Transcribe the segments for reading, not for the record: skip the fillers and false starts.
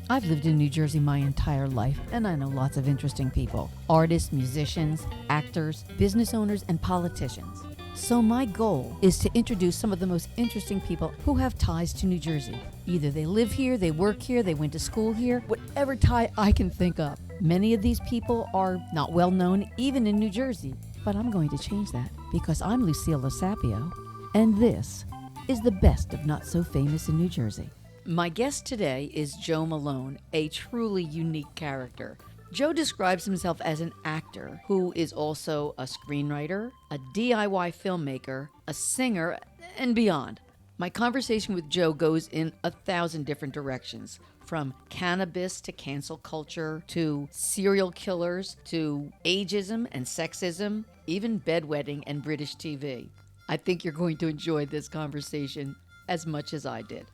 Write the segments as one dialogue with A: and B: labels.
A: I've lived in New Jersey my entire life, and I know lots of interesting people. Artists, musicians, actors, business owners, and politicians. So my goal is to introduce some of the most interesting people who have ties to New Jersey. Either they live here, they work here, they went to school here, whatever tie I can think of. Many of these people are not well known even in New Jersey, but I'm going to change that because I'm Lucille Losapio, and this is the best of Not So Famous in New Jersey. My guest today is Joe Malone, a truly unique character. Joe describes himself as an actor who is also a screenwriter, a DIY filmmaker, a singer, and beyond. My conversation with Joe goes in 1,000 different directions, from cannabis to cancel culture, to serial killers, to ageism and sexism, even bedwetting and British TV. I think you're going to enjoy this conversation as much as I did.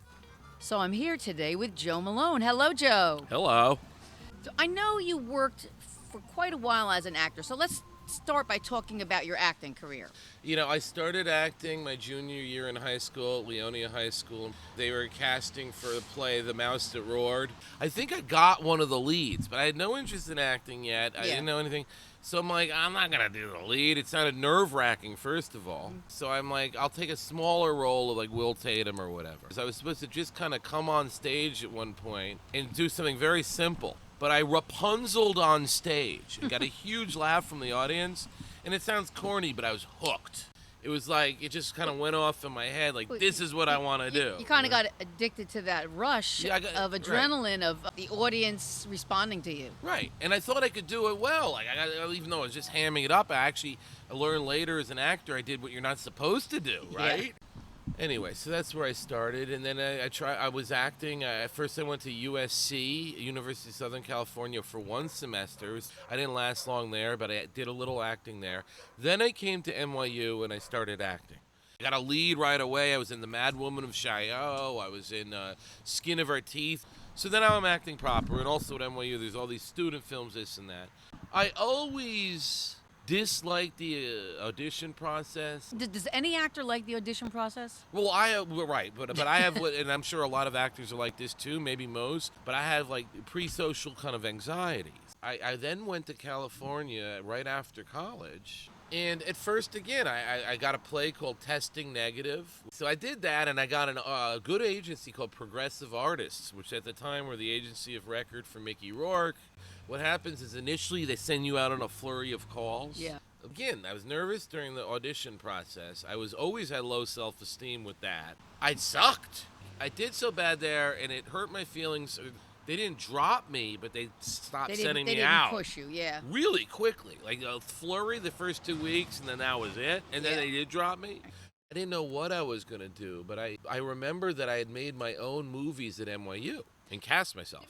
A: So I'm here today with Joe Malone. Hello, Joe.
B: Hello.
A: So I know you worked for quite a while as an actor, so let's start by talking about your acting career.
B: You know, I started acting my junior year in high school at Leonia High School. They were casting for the play The Mouse That Roared. I think I got one of the leads, but I had no interest in acting yet. I didn't know anything. So I'm like, I'm not going to do the lead. It sounded nerve-wracking, first of all. So I'm like, I'll take a smaller role of like Will Tatum or whatever. So I was supposed to just kind of come on stage at one point and do something very simple. But I Rapunzeled on stage and got a huge laugh from the audience. And it sounds corny, but I was hooked. It was like, it just kind of went off in my head, like, this is what I want to do.
A: You kind of got addicted to that rush of adrenaline,
B: right.
A: of the audience responding to you.
B: Right, and I thought I could do it well. Like, even though I was just hamming it up, I learned later as an actor I did what you're not supposed to do, right? Yeah. Anyway, so that's where I started, and then I was acting. At first I went to USC, University of Southern California, for one semester. I didn't last long there, but I did a little acting there. Then I came to NYU, and I started acting. I got a lead right away. I was in The Mad Woman of Chaillot. I was in Skin of Our Teeth. So then now I'm acting proper, and also at NYU there's all these student films, this and that. I always dislike the audition process.
A: Does any actor like the audition process?
B: Well, right, but I have, and I'm sure a lot of actors are like this too, maybe most, but I have like pre-social kind of anxieties. I then went to California right after college, and at first, again, I got a play called Testing Negative. So I did that, and I got a good agency called Progressive Artists, which at the time were the agency of record for Mickey Rourke. What happens is initially they send you out on a flurry of calls.
A: Yeah.
B: Again, I was nervous during the audition process. I was always had low self-esteem with that. I sucked. I did so bad there, and it hurt my feelings. They didn't drop me, but they stopped sending me out.
A: They didn't push you, yeah.
B: Really quickly. Like a flurry the first 2 weeks, and then that was it. And then they did drop me. I didn't know what I was going to do, but I remember that I had made my own movies at NYU and cast myself.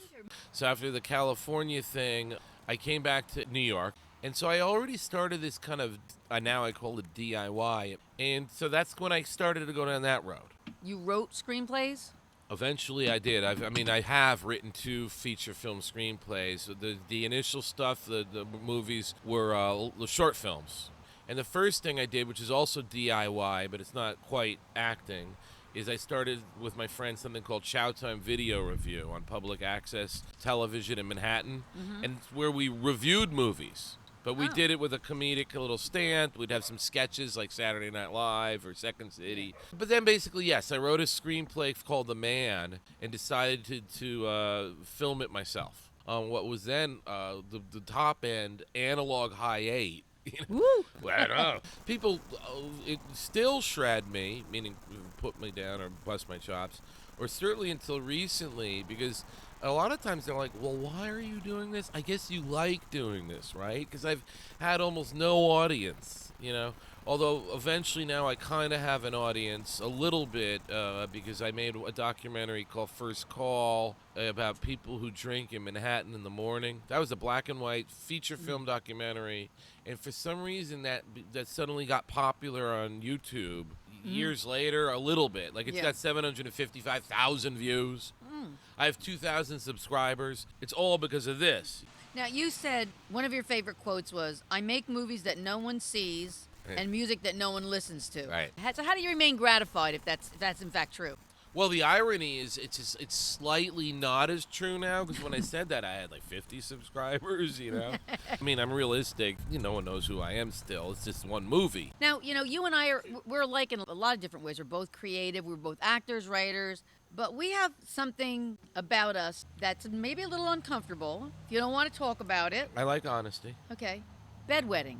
B: So after the California thing, I came back to New York. And so I already started this kind of, now I call it DIY. And so that's when I started to go down that road.
A: You wrote screenplays?
B: Eventually I did. I have written 2 feature film screenplays. The initial stuff, the movies, were short films. And the first thing I did, which is also DIY, but it's not quite acting, is I started with my friend something called Showtime Video Review on public access television in Manhattan. Mm-hmm. And it's where we reviewed movies. But we did it with a comedic little stand. We'd have some sketches like Saturday Night Live or Second City. But then basically, yes, I wrote a screenplay called The Man and decided to film it myself on what was then the top end analog high 8.
A: Woo!
B: Well, I don't know. People it still shred me, meaning put me down or bust my chops, or certainly until recently, because a lot of times they're like, well, why are you doing this? I guess you like doing this, right? Because I've had almost no audience, Although eventually now I kind of have an audience a little bit because I made a documentary called First Call about people who drink in Manhattan in the morning. That was a black and white feature film documentary. And for some reason that suddenly got popular on YouTube years later, a little bit. Like it's got 755,000 views. I have 2,000 subscribers. It's all because of this.
A: Now, you said one of your favorite quotes was, I make movies that no one sees and music that no one listens to.
B: Right.
A: So how do you remain gratified if that's in fact true?
B: Well, the irony is it's slightly not as true now because when I said that, I had like 50 subscribers, you know? I mean, I'm realistic. No one knows who I am still. It's just one movie.
A: Now, you and we're alike in a lot of different ways. We're both creative. We're both actors, writers. But we have something about us that's maybe a little uncomfortable. If you don't want to talk about it.
B: I like honesty.
A: Okay. Bedwetting.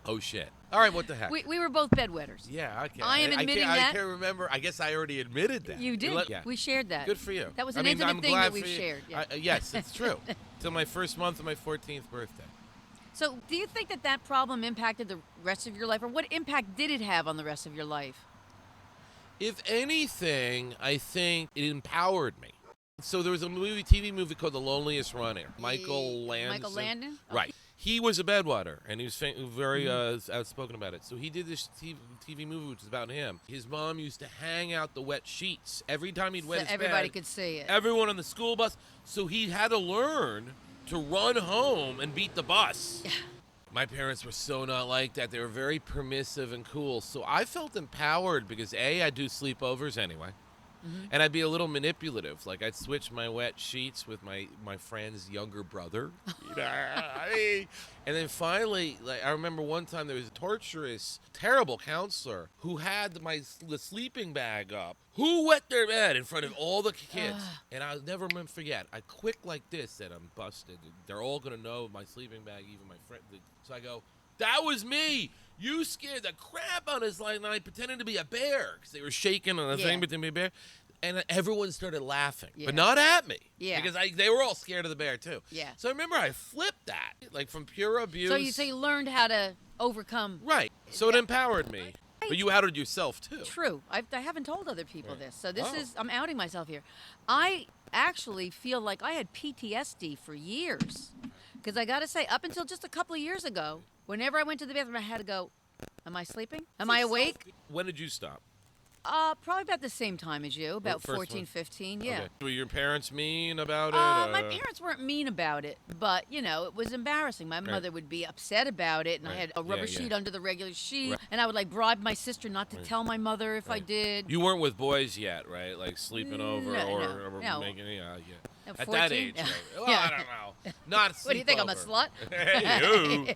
B: Oh, shit. All right, what the heck?
A: We were both bedwetters.
B: Yeah, okay.
A: I am admitting
B: I
A: that.
B: can't remember. I guess I already admitted that.
A: You did.
B: Yeah.
A: We shared that.
B: Good for you.
A: That was
B: I
A: an
B: mean,
A: intimate
B: I'm
A: thing
B: glad
A: that we've
B: for you.
A: shared. Yeah.
B: Yes, it's true. Till my first month of my 14th birthday.
A: So, do you think that problem impacted the rest of your life, or what impact did it have on the rest of your life?
B: If anything, I think it empowered me. So there was a TV movie called The Loneliest Runner. Michael Landon.
A: Michael Landon?
B: Right. He was a bedwetter, and he was very outspoken about it. So he did this TV movie, which is about him. His mom used to hang out the wet sheets every time he'd wet his bed.
A: Everybody could see it.
B: Everyone on the school bus. So he had to learn to run home and beat the bus. My parents were so not like that. They were very permissive and cool. So I felt empowered because, A, I do sleepovers anyway. And I'd be a little manipulative. Like, I'd switch my wet sheets with my friend's younger brother. And then finally, like, I remember one time there was a torturous, terrible counselor who had the sleeping bag up. Who wet their bed in front of all the kids? And I'll never forget. I quick like this said, I'm busted. They're all going to know my sleeping bag, even my friend. So I go, that was me. You scared the crap out of us last night pretending to be a bear because they were shaking on the thing pretending to be a bear. And everyone started laughing, but not at me.
A: Yeah.
B: Because they were all scared of the bear, too.
A: Yeah.
B: So I remember I flipped that, like from pure abuse.
A: So you learned how to overcome.
B: Right. So it empowered me. But you outed yourself, too.
A: True. I haven't told other people this. So I'm outing myself here. I actually feel like I had PTSD for years. Because I got to say, up until just a couple of years ago, whenever I went to the bathroom, I had to go, am I sleeping? Am I awake?
B: When did you stop?
A: Probably about the same time as you, about
B: First
A: 14,
B: one.
A: 15, yeah.
B: Okay. Were your parents mean about it?
A: My parents weren't mean about it, but, it was embarrassing. My mother would be upset about it, and I had a rubber sheet under the regular sheet, and I would, bribe my sister not to tell my mother if I did.
B: You weren't with boys yet, right? Like sleeping over
A: No.
B: making,
A: At
B: At
A: 14?
B: that age,
A: Yeah.
B: right? Well, I don't know. Not
A: What do you think, I'm a slut?
B: Hey, you.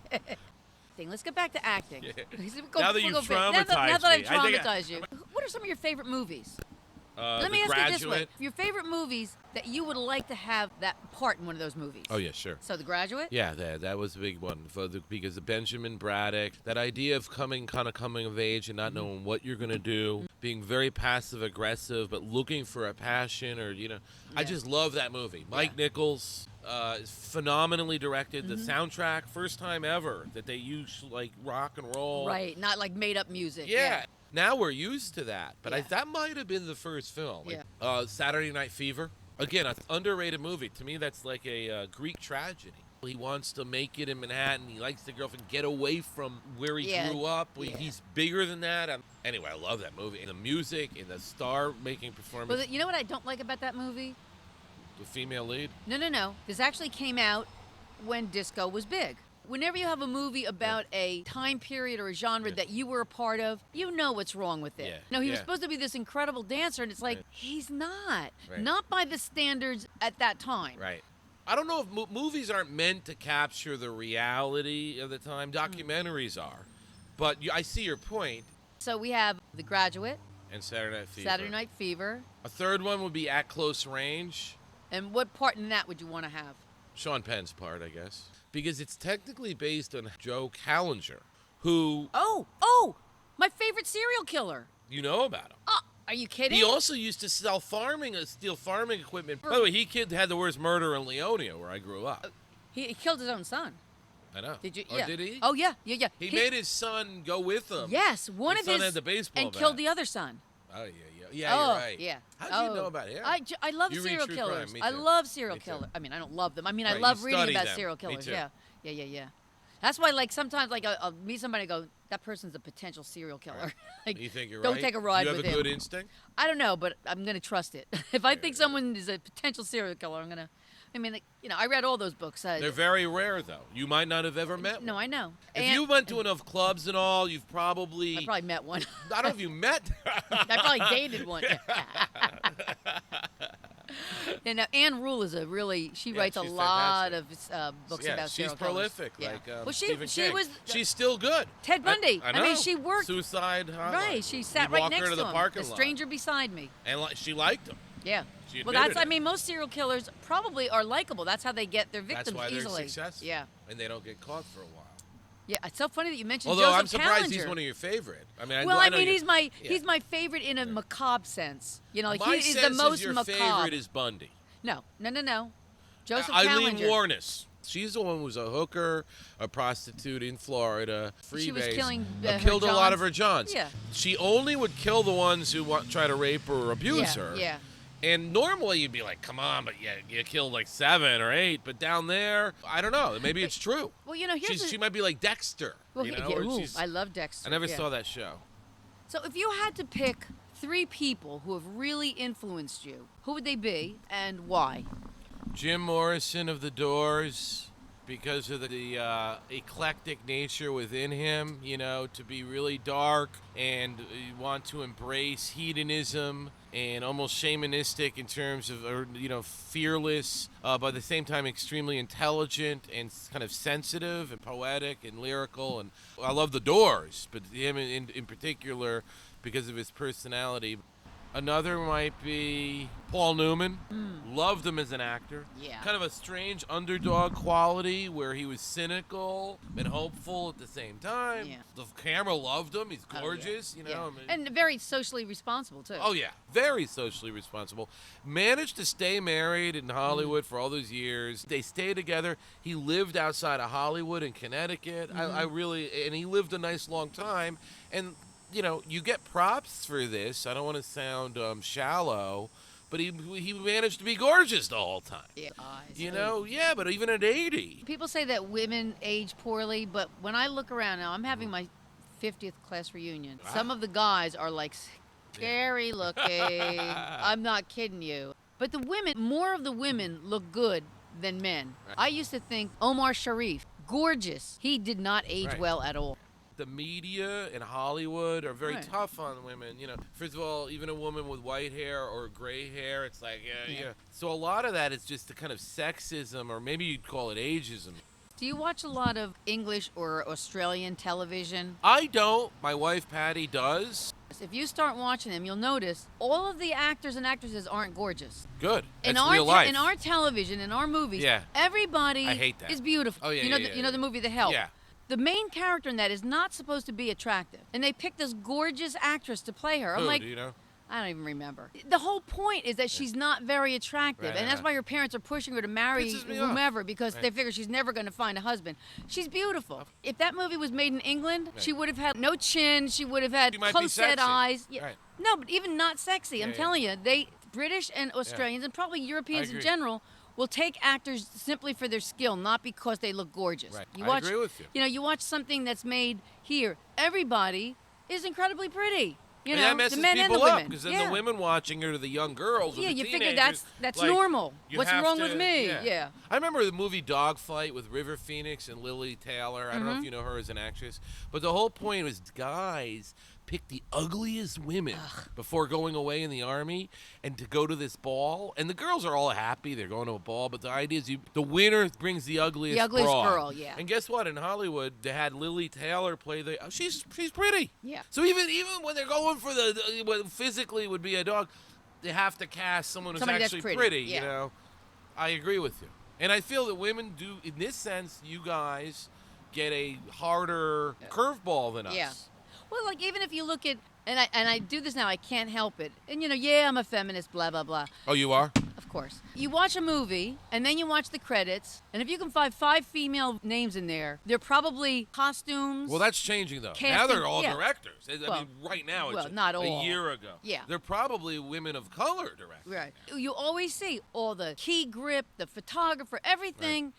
A: Let's get back to acting.
B: Now that you've
A: now
B: traumatized
A: that I've
B: me, I think
A: traumatized you, what are some of your favorite movies? Let me
B: The
A: ask you this way.
B: Graduate.
A: Your favorite movies that you would like to have that part in one of those movies?
B: Oh, yeah, sure.
A: So The Graduate?
B: Yeah, that was a big one because of Benjamin Braddock, that idea of coming of age and not knowing what you're going to do, being very passive aggressive, but looking for a passion I just love that movie. Mike Nichols is phenomenally directed. The soundtrack, first time ever that they used rock and roll.
A: Right, not made up music.
B: Yeah. Now we're used to that, but
A: Yeah.
B: that might have been the first film. Saturday Night Fever. Again, an underrated movie. To me, that's like a Greek tragedy. He wants to make it in Manhattan. He likes the girlfriend, get away from where he grew up. He's bigger than that. Anyway, I love that movie. And the music and the star-making performance.
A: Well, you know what I don't like about that movie?
B: The female lead.
A: No. This actually came out when disco was big. Whenever you have a movie about a time period or a genre that you were a part of, you know what's wrong with it. He was supposed to be this incredible dancer, and it's like, he's not.
B: Right.
A: Not by the standards at that time.
B: Right. I don't know if movies aren't meant to capture the reality of the time. Documentaries are. But I see your point.
A: So we have The Graduate.
B: And Saturday Night Fever.
A: Saturday Night Fever.
B: A third one would be At Close Range.
A: And what part in that would you want to have?
B: Sean Penn's part, I guess. Because it's technically based on Joe Callinger, who...
A: Oh! My favorite serial killer.
B: You know about him.
A: Are you kidding?
B: He also used to steal farming equipment. By the way, he had the worst murder in Leonia, where I grew up.
A: He killed his own son.
B: I know.
A: Did you?
B: Oh,
A: Yeah.
B: did he?
A: Oh, yeah.
B: He made his son go with him.
A: Yes, one
B: His
A: of
B: son
A: his...
B: had the baseball
A: and
B: bat.
A: killed the other son.
B: Oh, yeah. Yeah, you're right.
A: Yeah.
B: How'd you know about him?
A: I love
B: You read
A: serial
B: true
A: killers.
B: crime. Me
A: I
B: too.
A: love serial
B: Me too.
A: killers. I mean, I don't love them. I mean, I
B: Right,
A: love
B: you
A: reading
B: study
A: about
B: them.
A: serial
B: Me
A: killers.
B: too.
A: Yeah. That's why, sometimes, I'll meet somebody and go, that person's a potential serial killer.
B: You think you're
A: don't
B: right?
A: take a ride
B: You have
A: with
B: a
A: him.
B: good instinct?
A: I don't know, but I'm going to trust it. If I think someone is a potential serial killer, I'm going to... I mean, like, I read all those books.
B: They're very rare, though. You might not have ever met one.
A: No, I know.
B: If you went to enough clubs and all, you've probably...
A: I probably met one.
B: I don't know if you met...
A: I probably dated one. And Anne Rule is she writes a lot
B: fantastic.
A: of books about serial
B: she's prolific,
A: killers.
B: like
A: Stephen
B: she
A: King.
B: She's still good.
A: Ted Bundy.
B: I know.
A: mean, she worked.
B: Suicide Hotline.
A: Right, she sat
B: You'd
A: right
B: walk
A: next
B: her to the
A: him.
B: parking
A: The
B: lot.
A: stranger beside me.
B: And she liked him.
A: Yeah.
B: She
A: Well,
B: admitted
A: I
B: it.
A: mean, most serial killers probably are likable. That's how they get their victims
B: That's why
A: easily.
B: they're successful.
A: Yeah.
B: And they don't get caught for a while.
A: Yeah, it's so funny that you mentioned
B: Although
A: Joseph
B: I'm surprised
A: Callinger.
B: he's one of your favorite. I mean,
A: Well, I
B: know
A: mean,
B: you-
A: he's my favorite in a macabre sense. Like
B: My
A: he is
B: sense
A: the most
B: is your
A: macabre.
B: favorite is Bundy.
A: No. Joseph
B: Eileen
A: Callinger.
B: Warnes. She's the one who was a hooker, a prostitute in Florida, freebase.
A: She was killing
B: killed
A: her
B: a lot
A: Johns.
B: of her Johns.
A: Yeah.
B: She only would kill the ones who try to rape her or abuse her.
A: Yeah.
B: And normally you'd be like, come on, but you killed like 7 or 8. But down there, I don't know. Maybe it's true.
A: Well, here's
B: she might be like Dexter.
A: Well,
B: or
A: ooh,
B: she's,
A: I love Dexter.
B: I never saw that show.
A: So if you had to pick 3 people who have really influenced you, who would they be and why?
B: Jim Morrison of The Doors, because of the eclectic nature within him, to be really dark and want to embrace hedonism and almost shamanistic in terms of, fearless, but at the same time extremely intelligent and kind of sensitive and poetic and lyrical. And I love The Doors, but him in particular because of his personality. Another might be Paul Newman. Loved him as an actor.
A: Yeah.
B: Kind of a strange underdog quality where he was cynical and hopeful at the same time.
A: Yeah.
B: The camera loved him. He's gorgeous,
A: Yeah.
B: I mean-
A: And very socially responsible, too.
B: Oh, yeah. Very socially responsible. Managed to stay married in Hollywood for all those years. They stayed together. He lived outside of Hollywood in Connecticut. And he lived a nice long time. And you get props for this. I don't want to sound shallow, but he managed to be gorgeous the whole time.
A: Yeah,
B: But even at 80.
A: People say that women age poorly, but when I look around now, I'm having my 50th class reunion.
B: Wow.
A: Some of the guys are like scary looking. I'm not kidding you. But more of the women look good than men.
B: Right.
A: I used to think Omar Sharif, gorgeous. He did not age
B: Right.
A: well at all.
B: The media in Hollywood are very
A: Right.
B: tough on women. First of all, even a woman with white hair or gray hair, it's like, yeah. So a lot of that is just the kind of sexism, or maybe you'd call it ageism.
A: Do you watch a lot of English or Australian television?
B: I don't. My wife, Patty, does.
A: If you start watching them, you'll notice all of the actors and actresses aren't gorgeous.
B: Good.
A: In
B: That's
A: our
B: real life.
A: in our television, in our movies,
B: Yeah.
A: everybody
B: I hate that.
A: is beautiful.
B: Oh, yeah,
A: you know,
B: yeah,
A: the,
B: yeah,
A: you know the
B: yeah.
A: movie The Help.
B: Yeah.
A: The main character in that is not supposed to be attractive, and they picked this gorgeous actress to play her. I'm
B: Who,
A: like,
B: do you know?
A: I don't even remember. The whole point is that she's not very attractive,
B: Right,
A: and that's
B: right.
A: why her parents are pushing her to marry
B: Pisses me off.
A: whomever because
B: Right.
A: they figure she's never going to find a husband. She's beautiful. If that movie was made in England,
B: Right.
A: she would have had no chin. She would have had
B: She might be
A: close set
B: sexy.
A: eyes. Yeah.
B: Right.
A: No, but even not sexy. I'm
B: Yeah,
A: telling you, British and Australians and probably Europeans in
B: agree.
A: general will take actors simply for their skill, not because they look gorgeous.
B: Right.
A: You
B: I
A: watch,
B: agree with you.
A: You watch something that's made here. Everybody is incredibly pretty.
B: And that messes
A: the men and the
B: people up
A: women.
B: because then
A: Yeah.
B: the women watching it are the young girls. Or
A: Yeah,
B: the
A: you figure
B: teenagers,
A: that's
B: like,
A: normal.
B: you
A: What's
B: have
A: wrong
B: to-
A: with me? Yeah.
B: I remember the movie Dogfight with River Phoenix and Lily Taylor. I don't know if you know her as an actress, but the whole point was guys pick the ugliest women before going away in the army and to go to this ball. And the girls are all happy they're going to a ball, but the idea is the winner brings the ugliest broad.
A: girl, yeah.
B: And guess what? In Hollywood, they had Lily Taylor play she's pretty.
A: Yeah.
B: So even when they're going for what physically would be a dog, they have to cast someone who's
A: Somebody that's
B: actually
A: pretty,
B: You
A: yeah.
B: know, I agree with you, and I feel that women do, in this sense, you guys get a harder curveball than us.
A: Yeah. Well, like even if you look at and I do this now, I can't help it. And I'm a feminist, blah blah blah.
B: Oh, you are?
A: Of course. You watch a movie and then you watch the credits, and if you can find 5 female names in there, they're probably costumes.
B: Well, that's changing though. Now
A: Casting-
B: they're all
A: yeah.
B: directors. I
A: Well,
B: mean, right now it's
A: not
B: a
A: all.
B: year ago.
A: Yeah.
B: They're probably women of color directors.
A: Right. You always see all the key grip, the photographer, everything.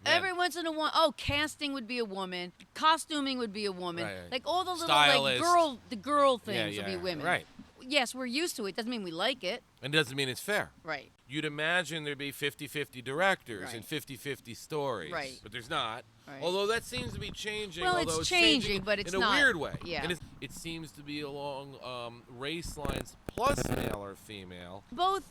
A: Every once in a while, casting would be a woman, costuming would be a woman,
B: Right, right.
A: like all the little
B: Stylist.
A: the girl things
B: Yeah,
A: would be
B: yeah,
A: women.
B: right.
A: Yes, we're used to it. Doesn't mean we like it.
B: And it doesn't mean it's fair.
A: Right.
B: you'd imagine there'd be 50-50 directors
C: Right.
B: and 50-50 stories.
C: Right.
B: But there's not.
C: Right.
B: Although that seems to be changing.
C: Well,
B: although
C: it's changing, but it's
B: in a
C: not-
B: weird way.
C: yeah.
B: And it seems to be along race lines plus male or female.
C: Both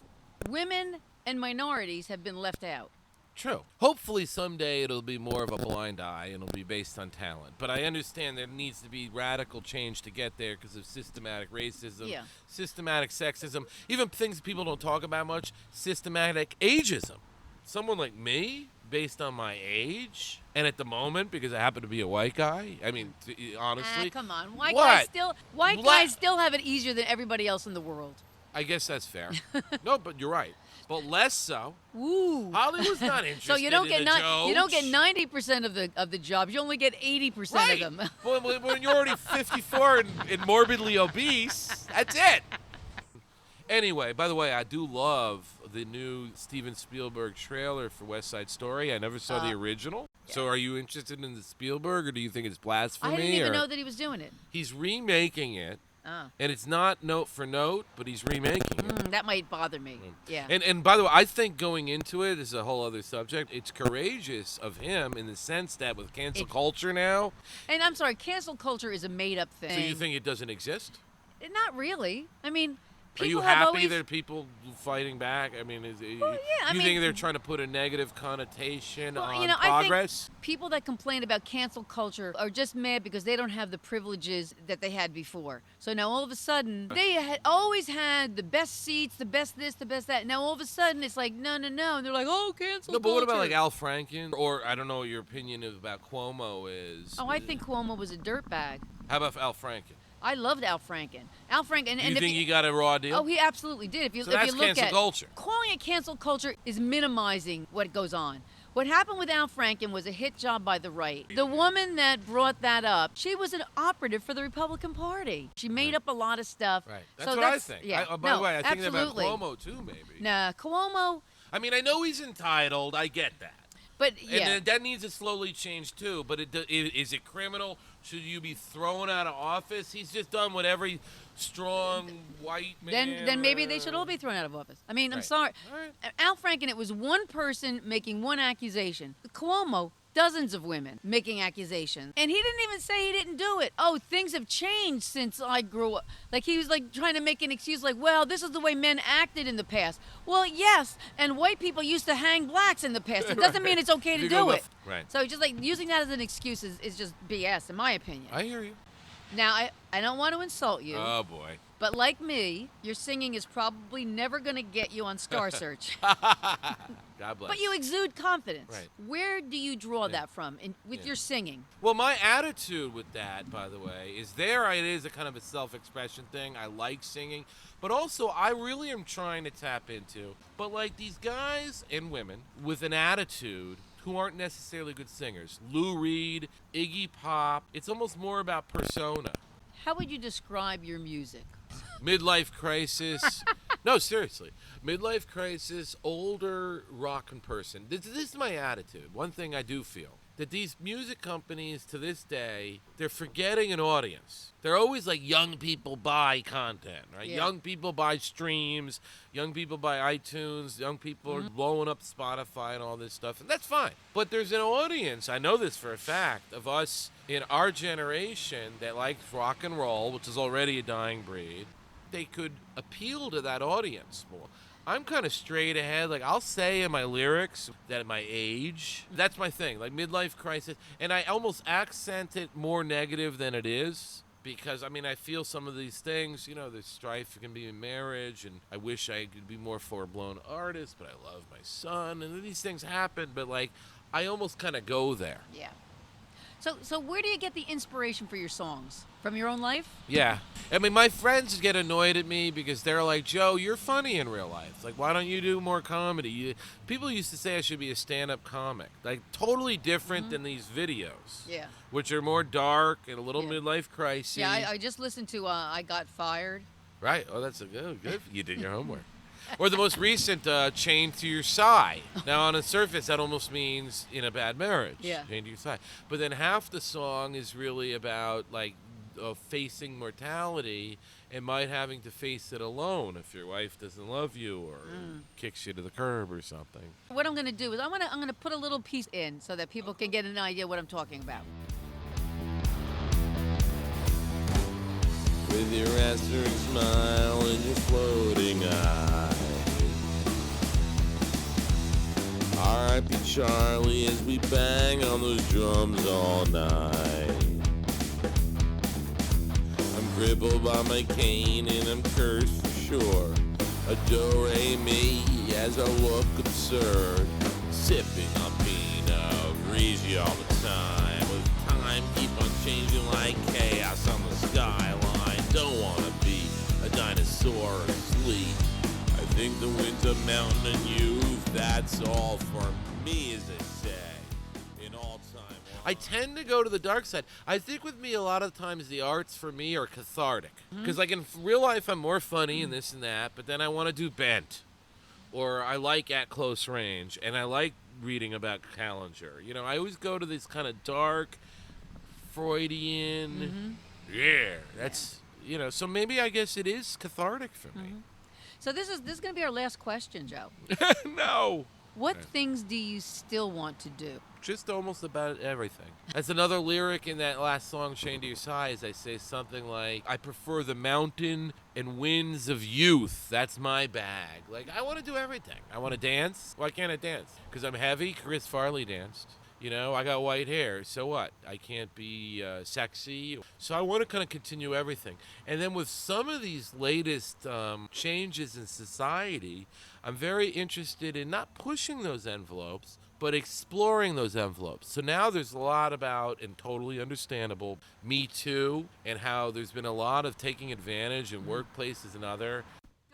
C: women and minorities have been left out.
B: True. Hopefully someday it'll be more of a blind eye and it'll be based on talent. But I understand there needs to be radical change to get there because of systematic racism,
C: Yeah.
B: systematic sexism, even things people don't talk about much, systematic ageism. Someone like me, based on my age, and at the moment, because I happen to be a white guy, I mean, honestly.
C: Come on. White
B: What?
C: guys still have it easier than everybody else in the world.
B: I guess that's fair. No, but you're right. But less so.
C: Ooh.
B: Hollywood's not interested
C: So you don't
B: in
C: get
B: the jokes.
C: you don't get 90% of the jobs. You only get 80%
B: Right.
C: of them.
B: When you're already 54 and morbidly obese, that's it. Anyway, by the way, I do love the new Steven Spielberg trailer for West Side Story. I never saw the original. So are you interested in the Spielberg, or do you think it's blasphemy?
C: I didn't even
B: or-
C: know that he was doing it.
B: He's remaking it,
C: Oh.
B: and it's not note for note, but he's remaking it.
C: That might bother me. Yeah.
B: And by the way, I think going into it is a whole other subject. It's courageous of him in the sense that with cancel culture now,
C: And I'm sorry, cancel culture is a made-up thing.
B: so you think it doesn't exist?
C: Not really. I mean,
B: Are you
C: people have
B: happy
C: always...
B: there are people fighting back? I mean,
C: Well, yeah, I
B: you
C: mean-
B: think they're trying to put a negative connotation
C: Well,
B: on
C: you know,
B: progress?
C: I think people that complain about cancel culture are just mad because they don't have the privileges that they had before. So now all of a sudden, they had always had the best seats, the best this, the best that. Now all of a sudden, it's like, no. And they're like, oh, cancel
B: No, but what about
C: culture.
B: like Al Franken? Or I don't know what your opinion about Cuomo is.
C: Oh, I think Cuomo was a dirtbag.
B: How about Al Franken?
C: I loved Al Franken. Al Franken.
B: Do you think he got a raw deal?
C: Oh, he absolutely did. If you
B: So
C: if
B: that's
C: you look
B: cancel
C: at
B: culture.
C: calling it cancel culture is minimizing what goes on. What happened with Al Franken was a hit job by the right. The woman that brought that up, she was an operative for the Republican Party. She made up a lot of stuff.
B: Right. That's
C: So
B: what I think.
C: Yeah.
B: By the way, I think
C: absolutely.
B: about Cuomo too, maybe.
C: Nah, Cuomo,
B: I mean, I know he's entitled. I get that.
C: but yeah.
B: And that needs to slowly change too. But is it criminal? Should you be thrown out of office? He's just done what every strong white man.
C: Then maybe they should all be thrown out of office. I mean, I'm
B: Right.
C: sorry.
B: All right.
C: Al Franken, it was one person making one accusation. Cuomo, dozens of women making accusations. And he didn't even say he didn't do it. Oh, things have changed since I grew up. Like he was like trying to make an excuse like, well, this is the way men acted in the past. Well, yes, and white people used to hang blacks in the past. It doesn't mean it's okay to
B: You go
C: do it.
B: right.
C: So just like using that as an excuse is just BS in my opinion.
B: I hear you.
C: Now, I don't want to insult you.
B: Oh boy.
C: But like me, your singing is probably never going to get you on Star Search.
B: God bless.
C: But you exude confidence.
B: Right.
C: Where do you draw that from with
B: Yeah.
C: your singing?
B: Well, my attitude with that, by the way, is it is a kind of a self-expression thing. I like singing, but also I really am trying to tap into, but like these guys and women with an attitude who aren't necessarily good singers. Lou Reed, Iggy Pop. It's almost more about persona.
C: How would you describe your music?
B: Midlife crisis. No, seriously. Midlife crisis, older rockin' person. This is my attitude. One thing I do feel. That these music companies to this day, they're forgetting an audience. They're always like young people buy content, right?
C: Yeah.
B: Young people buy streams, young people buy iTunes, young people are blowing up Spotify and all this stuff, and that's fine. But there's an audience, I know this for a fact, of us in our generation that likes rock and roll, which is already a dying breed. They could appeal to that audience more. I'm kind of straight ahead. Like, I'll say in my lyrics that at my age, that's my thing, like midlife crisis. And I almost accent it more negative than it is because, I mean, I feel some of these things, you know, there's strife can be in marriage, and I wish I could be more full-blown artist, but I love my son, and these things happen, but, like, I almost kind of go there.
C: Yeah. So where do you get the inspiration for your songs? From your own life?
B: Yeah. I mean, my friends get annoyed at me because they're like, Joe, you're funny in real life. Like, why don't you do more comedy? People used to say I should be a stand-up comic. Like, totally different than these videos.
C: Yeah.
B: Which are more dark and a little
C: Yeah.
B: midlife crisis.
C: Yeah, I just listened to I Got Fired.
B: Right. Oh, that's a good. You did your homework. Or the most recent, Chained to Your Side. Now, on the surface, that almost means in a bad marriage.
C: Yeah.
B: Chained to Your Side. But then half the song is really about, like, facing mortality, and might having to face it alone if your wife doesn't love you or kicks you to the curb or something.
C: What I'm going to do is I'm going to put a little piece in so that people can get an idea what I'm talking about.
B: With your answering smile and your floating eyes. R.I.P. Charlie as we bang on those drums all night. I'm crippled by my cane and I'm cursed for sure. Adore-me as I look absurd. Sipping on Pinot Grigio all the time. With time keep on changing like chaos on the skyline. Don't wanna be a dinosaur asleep. I think the winter mountain and youth, that's all for me, as they say, in all time. I tend to go to the dark side. I think with me, a lot of times the arts for me are cathartic. Because like in real life, I'm more funny and this and that, but then I want to do bent. Or I like At Close Range, and I like reading about Callinger. You know, I always go to this kind of dark, Freudian, that's, you know, so maybe I guess it is cathartic for me.
C: So this is going to be our last question, Joe.
B: No.
C: What things do you still want to do?
B: Just almost about everything. That's another lyric in that last song, Chained to Your Size. I say something like, I prefer the mountain and winds of youth. That's my bag. Like, I want to do everything. I want to dance. Why can't I dance? Because I'm heavy. Chris Farley danced. You know, I got white hair. So what? I can't be sexy. So I want to kind of continue everything. And then with some of these latest changes in society, I'm very interested in not pushing those envelopes, but exploring those envelopes. So now there's a lot about, and totally understandable, Me Too, and how there's been a lot of taking advantage in workplaces and other.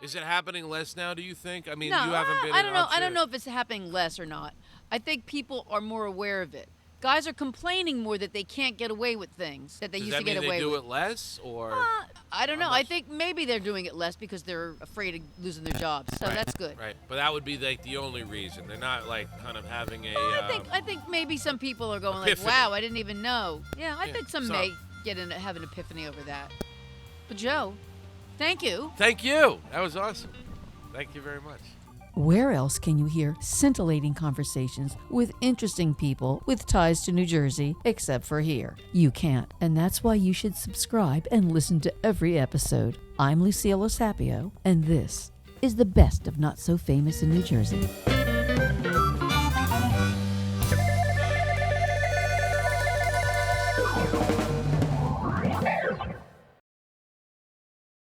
B: Is it happening less now, do you think? I mean,
C: No,
B: you haven't been
C: I
B: in
C: don't know.
B: up
C: I
B: to-
C: don't know if it's happening less or not. I think people are more aware of it. Guys are complaining more that they can't get away with things that they
B: Does
C: used
B: that
C: to get
B: mean
C: away
B: they do
C: with.
B: it less, or?
C: I don't know.
B: How
C: I
B: much?
C: think maybe they're doing it less because they're afraid of losing their jobs. So
B: Right,
C: that's good.
B: Right, but that would be like the only reason. They're not like kind of having a.
C: I think maybe some people are going
B: Epiphany.
C: like, "Wow, I didn't even know." Yeah, I
B: Yeah,
C: think some
B: some.
C: may have an epiphany over that. But Joe, thank you.
B: Thank you. That was awesome. Thank you very much.
A: Where else can you hear scintillating conversations with interesting people with ties to New Jersey except for here? You can't, and that's why you should subscribe and listen to every episode. I'm Lucille Osapio, and this is the best of Not So Famous in New Jersey.